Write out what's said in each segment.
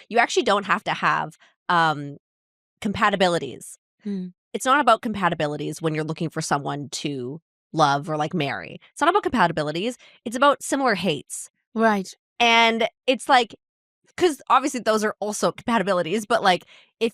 you actually don't have to have compatibilities. Hmm. It's not about compatibilities when you're looking for someone to love or like marry. It's not about compatibilities. It's about similar hates. Right. And it's like, because obviously those are also compatibilities, but like if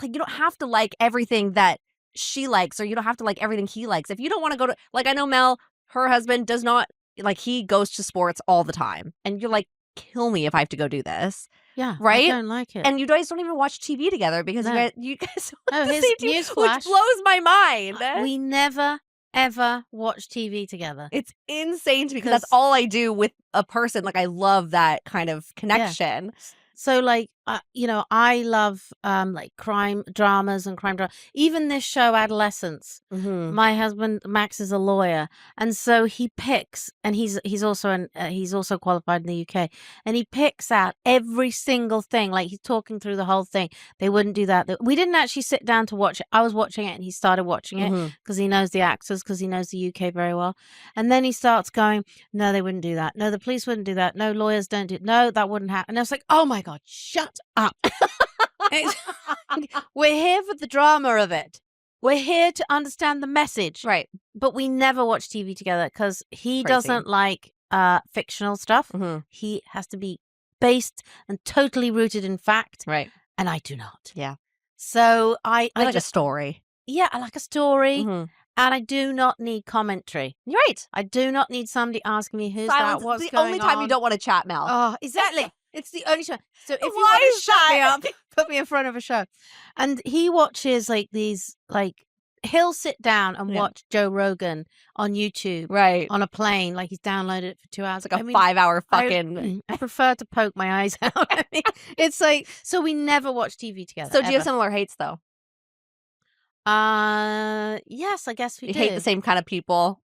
like you don't have to like everything that she likes, or you don't have to like everything he likes. If you don't want to go to, like, I know Mel, her husband does not, like, he goes to sports all the time, and you're like, kill me if I have to go do this. Yeah. Right? I don't like it. And you guys don't even watch TV together because No. you guys No, watch the here's same TV, which newsflash. blows my mind. We never, ever watch TV together. It's insane to me because that's 'Cause- all I do with a person. Like, I love that kind of connection. So, like, you know, I love like crime dramas and crime drama. Even this show, Adolescence. Mhm. My husband Max is a lawyer, and so he picks, and he's also qualified in the UK, and he picks out every single thing. Like, he's talking through the whole thing. They wouldn't do that. We didn't actually sit down to watch it. I was watching it, and he started watching it Mhm. because he knows the actors, because he knows the UK very well. And then he starts going, "No, they wouldn't do that. No, the police wouldn't do that. No, lawyers don't do. No, that wouldn't happen." And I was like, "Oh my God, shut up." We're here for the drama of it. We're here to understand the message. Right. But we never watch TV together because he Crazy. doesn't like fictional stuff. Mhm. He has to be based and totally rooted in fact. Right. And I do not. Yeah. So I like a just, story. yeah, I like a story. Mhm. And I do not need commentary. You're right. I do not need somebody asking me who's Silence that, what's is the going only time on. you don't want to chat, Mel. Oh, exactly. It's the only show. So if you Why want to is shut me that? up, put me in front of a show. And he watches like these, like, he'll sit down and Yeah. watch Joe Rogan on YouTube Right. on a plane. Like, he's downloaded it for 2 hours. It's like a 5-hour fucking. I prefer to poke my eyes out. I mean, it's like, so we never watch TV together. So do you have ever. similar hates though? Yes, I guess we You do. hate the same kind of people.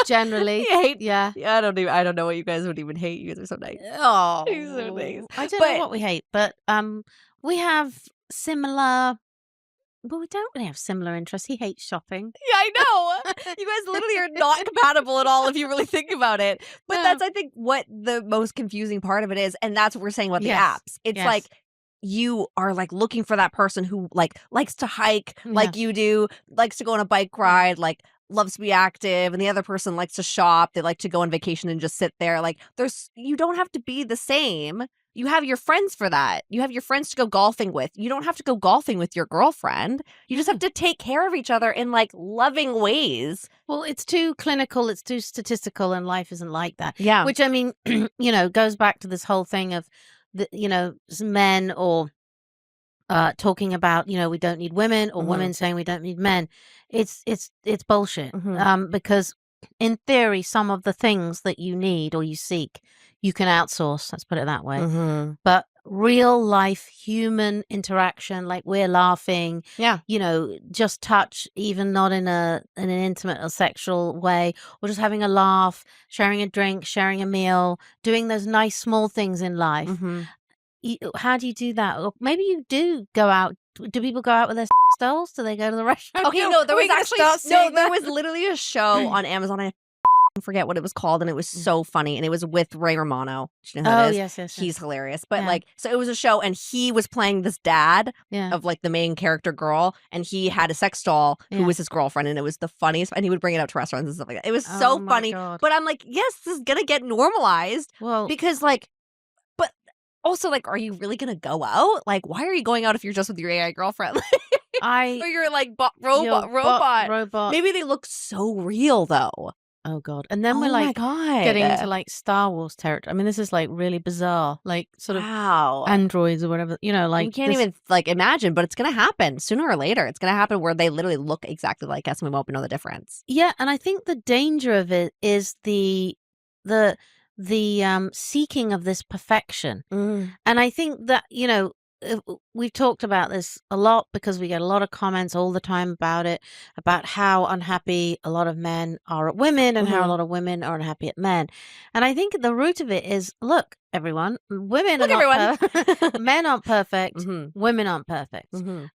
Generally. You hate. Yeah. I don't know what you guys would even hate. You guys are so nice. Oh, You're so nice. I don't But- know what we hate, but we have similar. Well, we don't really have similar interests. He hates shopping. Yeah, I know. You guys literally are not compatible at all if you really think about it. But No. that's, I think, what the most confusing part of it is. And that's what we're saying about the Yes. apps. It's Yes. like you are like looking for that person who like likes to hike like Yeah. you do, likes to go on a bike ride, like loves to be active, and the other person likes to shop. They like to go on vacation and just sit there. Like you don't have to be the same. You have your friends for that. You have your friends to go golfing with. You don't have to go golfing with your girlfriend. You just have to take care of each other in like loving ways. Well, it's too clinical, it's too statistical, and life isn't like that. Yeah. Which, I mean, you know, goes back to this whole thing of, you know, men or talking about, you know, we don't need women, or Mhm. women saying we don't need men. It's bullshit. Mhm. Because in theory, some of the things that you need or you seek, you can outsource. Let's put it that way. Mhm. But real life human interaction, like we're laughing, Yeah. you know, just touch, even not in an intimate or sexual way, or just having a laugh, sharing a drink, sharing a meal, doing those nice small things in life. Mhm. How do you do that? Or maybe you do go out. Do people go out with their dolls? Do they go to the restaurant? Okay, no, there Are we was gonna actually start seeing there that? was literally a show on Amazon. I forget what it was called, and it was so funny, and it was with Ray Romano. Do you know who Oh, it is? yes. He's hilarious. But Yeah. like, so it was a show, and he was playing this dad Yeah. of like the main character girl, and he had a sex doll who Yeah. was his girlfriend, and it was the funniest. And he would bring it out to restaurants and stuff like that. It was Oh so my funny. God. But I'm like, yes, this is gonna get normalized Well, because like, but also like, are you really gonna go out? Like, why are you going out if you're just with your AI girlfriend? Or you're like robot. Maybe they look so real though. Oh God. And then Oh we're my like God. getting into like Star Wars territory. I mean, this is like really bizarre, like sort of Wow. androids or whatever, you know, like we can't this- even like imagine, but it's gonna happen sooner or later. It's gonna happen where they literally look exactly like us and we won't know the difference. Yeah, and I think the danger of it is the seeking of this perfection. And I think that, you know, we've talked about this a lot because we get a lot of comments all the time about it, about how unhappy a lot of men are at women and how a Mhm. lot of women are unhappy at men. And I think the root of it is, look, everyone, women Look, are not everyone. men aren't perfect, Mhm. women aren't perfect. Mhm.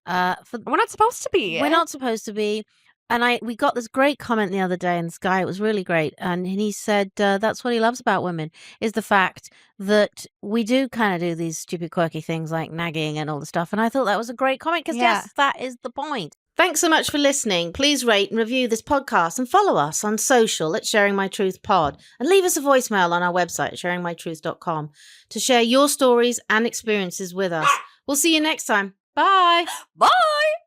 For We're not supposed to be. we're not supposed to be. And we got this great comment the other day in Sky. It was really great. And he said that's what he loves about women is the fact that we do kind of do these stupid, quirky things like nagging and all the stuff. And I thought that was a great comment because, yes, that is the point. Thanks so much for listening. Please rate and review this podcast and follow us on social at Sharing My Truth Pod. And leave us a voicemail on our website at sharingmytruth.com to share your stories and experiences with us. We'll see you next time. Bye. Bye.